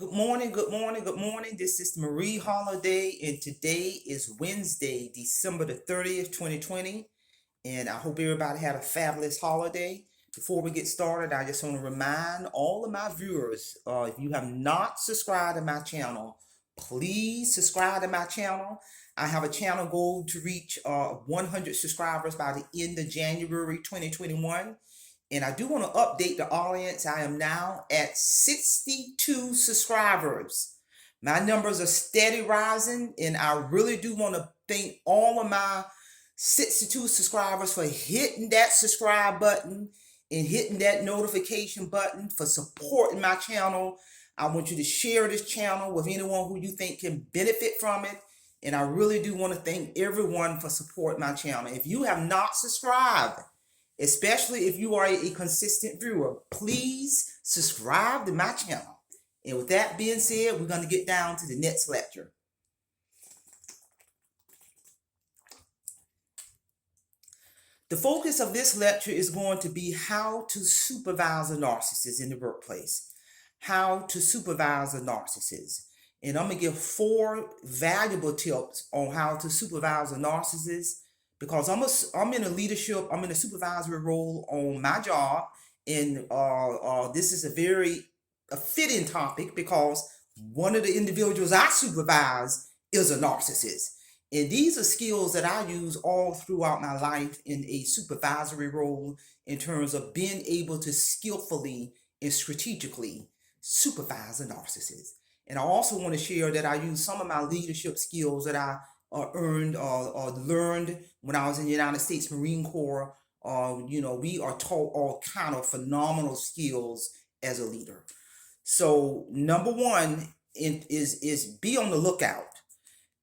Good morning, good morning, good morning. This is Marie Holiday, and today is Wednesday, December the 30th, 2020. And I hope everybody had a fabulous holiday. Before we get started, I just want to remind all of my viewers, if you have not subscribed to my channel, please subscribe to my channel. I have a channel goal to reach 100 subscribers by the end of January 2021. And I do want to update the audience. I am now at 62 subscribers. My numbers are steady rising, and I really do want to thank all of my 62 subscribers for hitting that subscribe button and hitting that notification button for supporting my channel. I want you to share this channel with anyone who you think can benefit from it. And I really do want to thank everyone for supporting my channel. If you have not subscribed, especially if you are a consistent viewer, please subscribe to my channel. And with that being said, we're going to get down to the next lecture. The focus of this lecture is going to be how to supervise a narcissist in the workplace. How to supervise a narcissist. And I'm going to give 4 valuable tips on how to supervise a narcissist, because I'm in a supervisory role on my job, and this is a fitting topic because one of the individuals I supervise is a narcissist. And these are skills that I use all throughout my life in a supervisory role in terms of being able to skillfully and strategically supervise a narcissist. And I also want to share that I use some of my leadership skills that I earned or learned when I was in the United States Marine Corps. We are taught all kind of phenomenal skills as a leader. So number 1 is be on the lookout.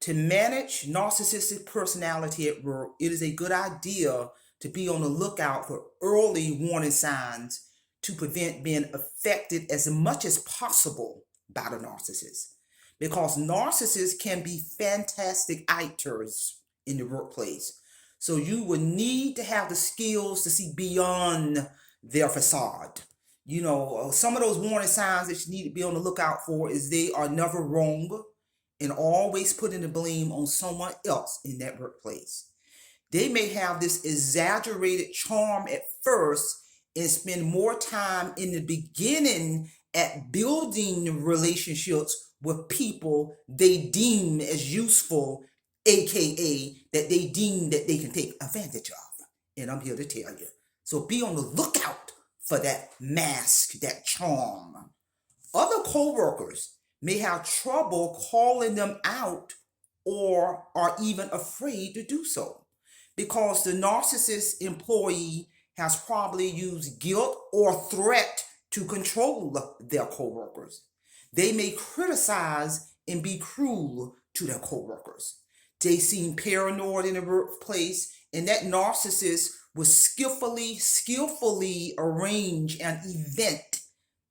To manage narcissistic personality at work, it is a good idea to be on the lookout for early warning signs to prevent being affected as much as possible by the narcissist. Because narcissists can be fantastic actors in the workplace. So you will need to have the skills to see beyond their facade. Some of those warning signs that you need to be on the lookout for is they are never wrong and always putting the blame on someone else in that workplace. They may have this exaggerated charm at first and spend more time in the beginning at building relationships with people they deem as useful, aka that they deem that they can take advantage of. And I'm here to tell you. So be on the lookout for that mask, that charm. Other co-workers may have trouble calling them out or are even afraid to do so because the narcissist employee has probably used guilt or threat to control their co-workers. They may criticize and be cruel to their co-workers. They seem paranoid in the workplace, and that narcissist will skillfully arrange an event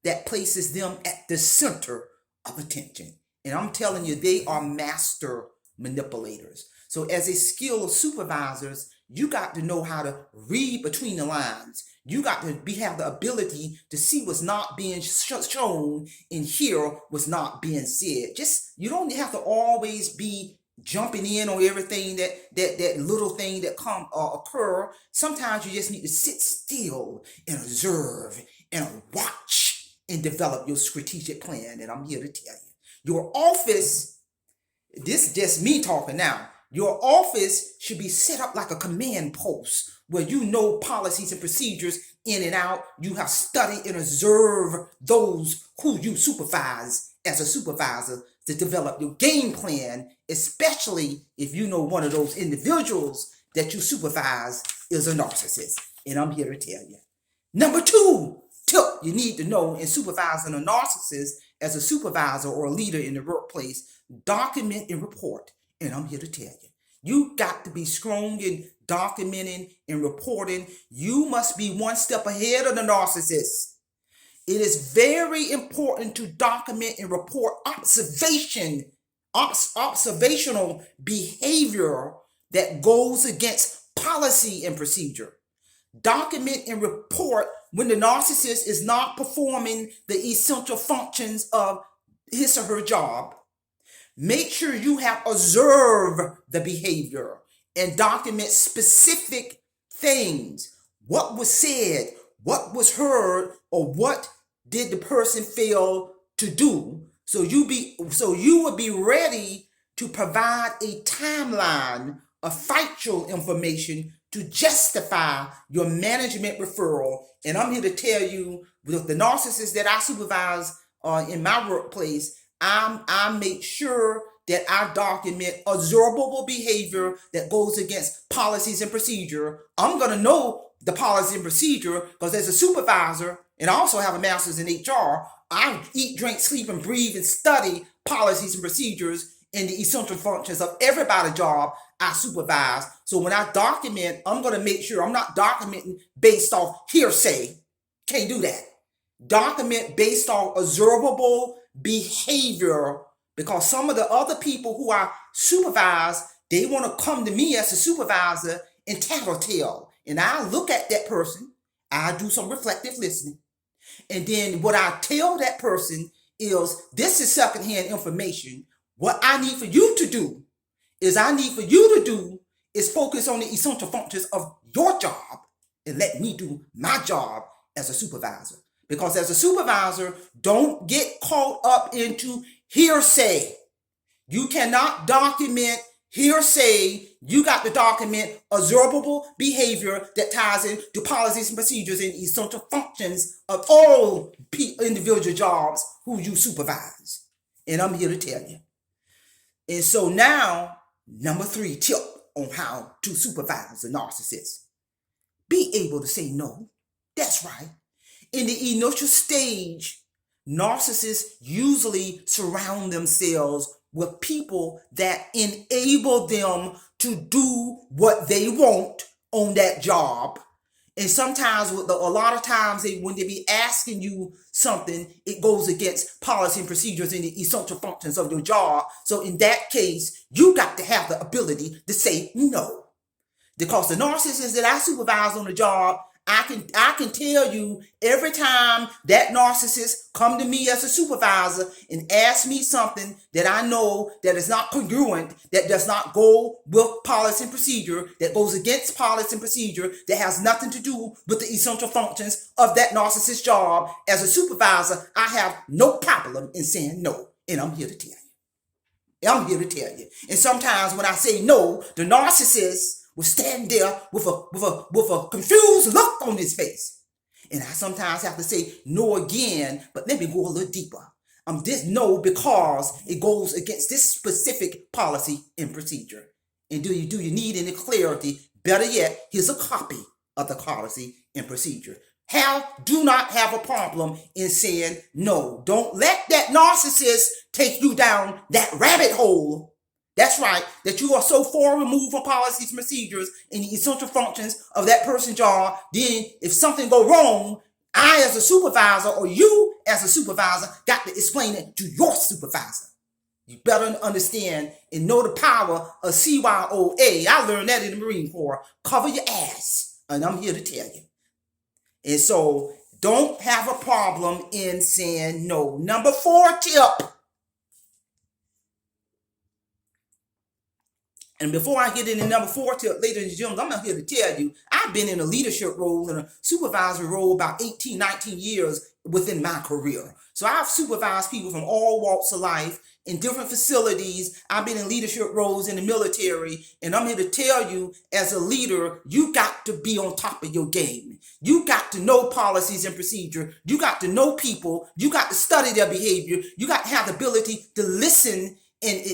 that places them at the center of attention. And I'm telling you, they are master manipulators. So as a skill of supervisors, you got to know how to read between the lines. You got to have the ability to see what's not being shown and hear what's not being said. You don't have to always be jumping in on everything that little thing that occur. Sometimes you just need to sit still and observe and watch and develop your strategic plan. And I'm here to tell you, your office, this is just me talking now, your office should be set up like a command post where you know policies and procedures in and out. You have studied and observed those who you supervise as a supervisor to develop your game plan, especially if you know one of those individuals that you supervise is a narcissist. And I'm here to tell you. Number 2 tip you need to know in supervising a narcissist as a supervisor or a leader in the workplace: document and report. And I'm here to tell you, you got to be strong in documenting and reporting. You must be one step ahead of the narcissist. It is very important to document and report observational behavior that goes against policy and procedure. Document and report when the narcissist is not performing the essential functions of his or her job, make sure you have observed the behavior and document specific things. What was said, what was heard, or what did the person fail to do? So you would be ready to provide a timeline of factual information to justify your management referral. And I'm here to tell you, with the narcissists that I supervise in my workplace, I make sure that I document observable behavior that goes against policies and procedure. I'm going to know the policy and procedure because as a supervisor, and I also have a master's in HR, I eat, drink, sleep, and breathe and study policies and procedures in the essential functions of everybody's job I supervise. So when I document, I'm going to make sure I'm not documenting based off hearsay. Can't do that. Document based on observable behavior, because some of the other people who I supervise, they want to come to me as a supervisor and tattletale. And I look at that person, I do some reflective listening. And then what I tell that person is, this is secondhand information. What I need for you to do is focus on the essential functions of your job and let me do my job as a supervisor. Because as a supervisor, don't get caught up into hearsay. You cannot document hearsay. You got to document observable behavior that ties into policies and procedures and essential functions of all individual jobs who you supervise. And I'm here to tell you. And so now, number 3 tip on how to supervise a narcissist. Be able to say no. That's right. In the initial stage, narcissists usually surround themselves with people that enable them to do what they want on that job. And sometimes, a lot of times, when they be asking you something, it goes against policy and procedures and the essential functions of your job. So in that case, you got to have the ability to say no. Because the narcissists that I supervise on the job, I can tell you every time that narcissist come to me as a supervisor and ask me something that I know that is not congruent, that does not go with policy and procedure, that goes against policy and procedure, that has nothing to do with the essential functions of that narcissist job. As a supervisor, I have no problem in saying no. And I'm here to tell you. I'm here to tell you. And sometimes when I say no, the narcissist will stand there with a confused look on his face. And I sometimes have to say no again, but let me go a little deeper. This no because it goes against this specific policy and procedure. And do you need any clarity? Better yet, here's a copy of the policy and procedure. Do not have a problem in saying no. Don't let that narcissist take you down that rabbit hole. That's right, that you are so far removed from policies and procedures and the essential functions of that person's job, then if something go wrong, I as a supervisor or you as a supervisor got to explain it to your supervisor. You better understand and know the power of CYOA. I learned that in the Marine Corps. Cover your ass. And I'm here to tell you. And so don't have a problem in saying no. Number 4 tip. And before I get into number 4 tip, ladies and gentlemen, I'm here to tell you, I've been in a leadership role and a supervisory role about 18, 19 years within my career. So I've supervised people from all walks of life in different facilities. I've been in leadership roles in the military. And I'm here to tell you, as a leader, you got to be on top of your game. You got to know policies and procedure. You got to know people. You got to study their behavior. You got to have the ability to listen and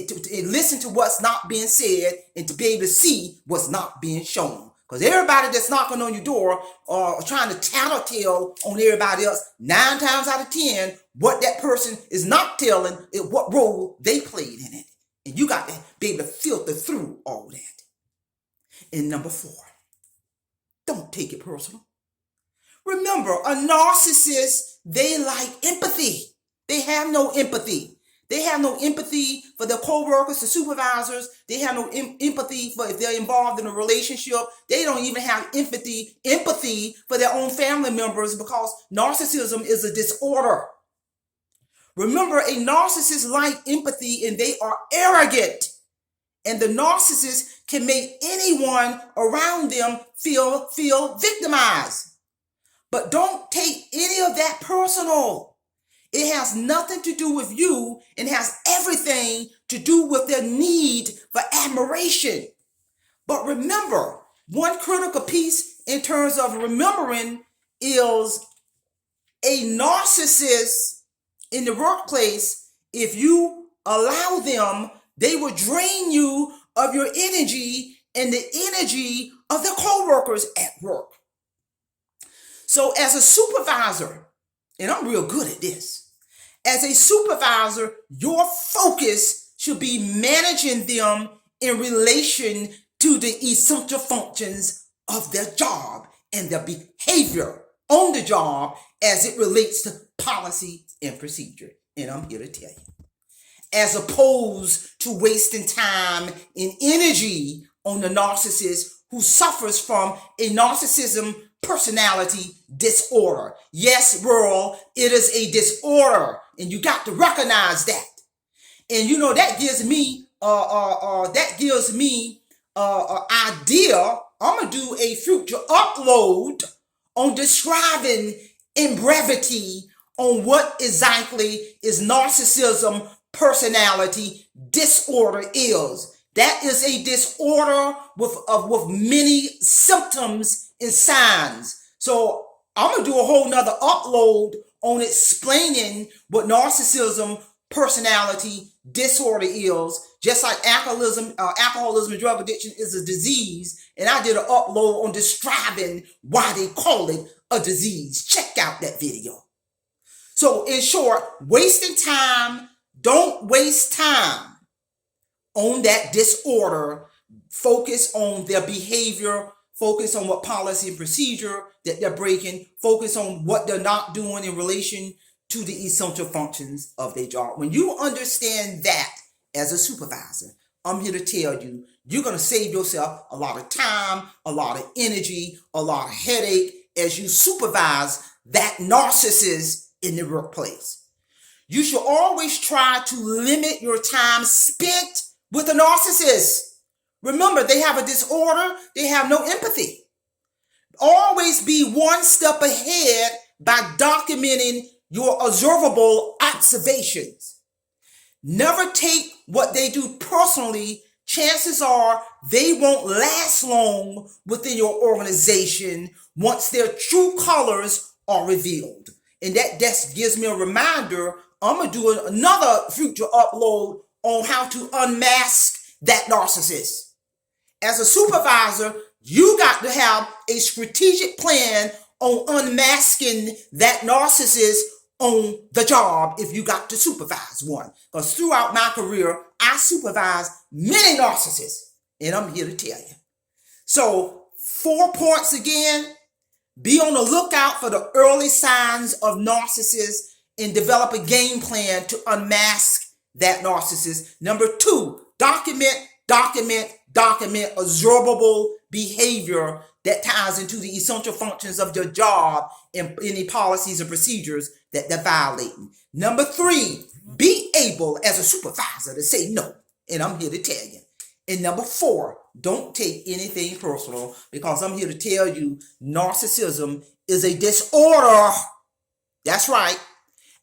listen to what's not being said and to be able to see what's not being shown. Because everybody that's knocking on your door or trying to tattletale on everybody else, 9 times out of 10, what that person is not telling is what role they played in it. And you got to be able to filter through all that. And number 4, don't take it personal. Remember, a narcissist, they like empathy. They have no empathy. They have no empathy for their co-workers, the supervisors. They have no empathy for if they're involved in a relationship. They don't even have empathy for their own family members, because narcissism is a disorder. Remember, a narcissist lack empathy and they are arrogant. And the narcissist can make anyone around them feel victimized. But don't take any of that personal. It has nothing to do with you and has everything to do with their need for admiration. But remember, one critical piece in terms of remembering is a narcissist in the workplace. If you allow them, they will drain you of your energy and the energy of the co-workers at work. So as a supervisor, and I'm real good at this, as a supervisor, your focus should be managing them in relation to the essential functions of their job and their behavior on the job as it relates to policy and procedure. And I'm here to tell you, as opposed to wasting time and energy on the narcissist who suffers from a narcissism personality disorder. Yes, world, it is a disorder, and you got to recognize that. And you know that gives me idea. I'm gonna do a future upload on describing in brevity on what exactly is narcissism personality disorder is. That is a disorder with many symptoms and signs. So I'm gonna do a whole nother upload on explaining what narcissism personality disorder is, just like alcoholism and drug addiction is a disease. And I did an upload on describing why they call it a disease. Check out that video. So in short, wasting time, don't waste time on that disorder. Focus on their behavior, focus on what policy and procedure that they're breaking, focus on what they're not doing in relation to the essential functions of their job. When you understand that as a supervisor, I'm here to tell you, you're going to save yourself a lot of time, a lot of energy, a lot of headache as you supervise that narcissist in the workplace. You should always try to limit your time spent with a narcissist. Remember, they have a disorder. They have no empathy. Always be one step ahead by documenting your observable observations. Never take what they do personally. Chances are they won't last long within your organization once their true colors are revealed. And that just gives me a reminder. I'm going to do another future upload on how to unmask that narcissist. As a supervisor, you got to have a strategic plan on unmasking that narcissist on the job if you got to supervise one. Because throughout my career, I supervised many narcissists, and I'm here to tell you. So 4 points again: be on the lookout for the early signs of narcissists and develop a game plan to unmask that narcissist. Number 2, document observable behavior that ties into the essential functions of your job and any policies and procedures that they're violating. Number 3, be able as a supervisor to say no. And I'm here to tell you. And number 4, don't take anything personal, because I'm here to tell you narcissism is a disorder. That's right.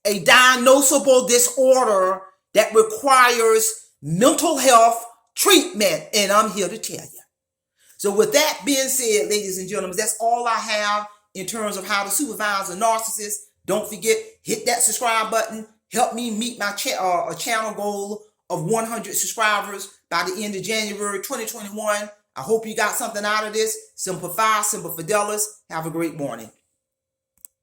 A diagnosable disorder that requires mental health treatment. And I'm here to tell you. So with that being said, ladies and gentlemen, that's all I have in terms of how to supervise a narcissist. Don't forget, hit that subscribe button. Help me meet my channel goal of 100 subscribers by the end of January 2021. I hope you got something out of this. Semper Fi, Semper Fidelis. Have a great morning.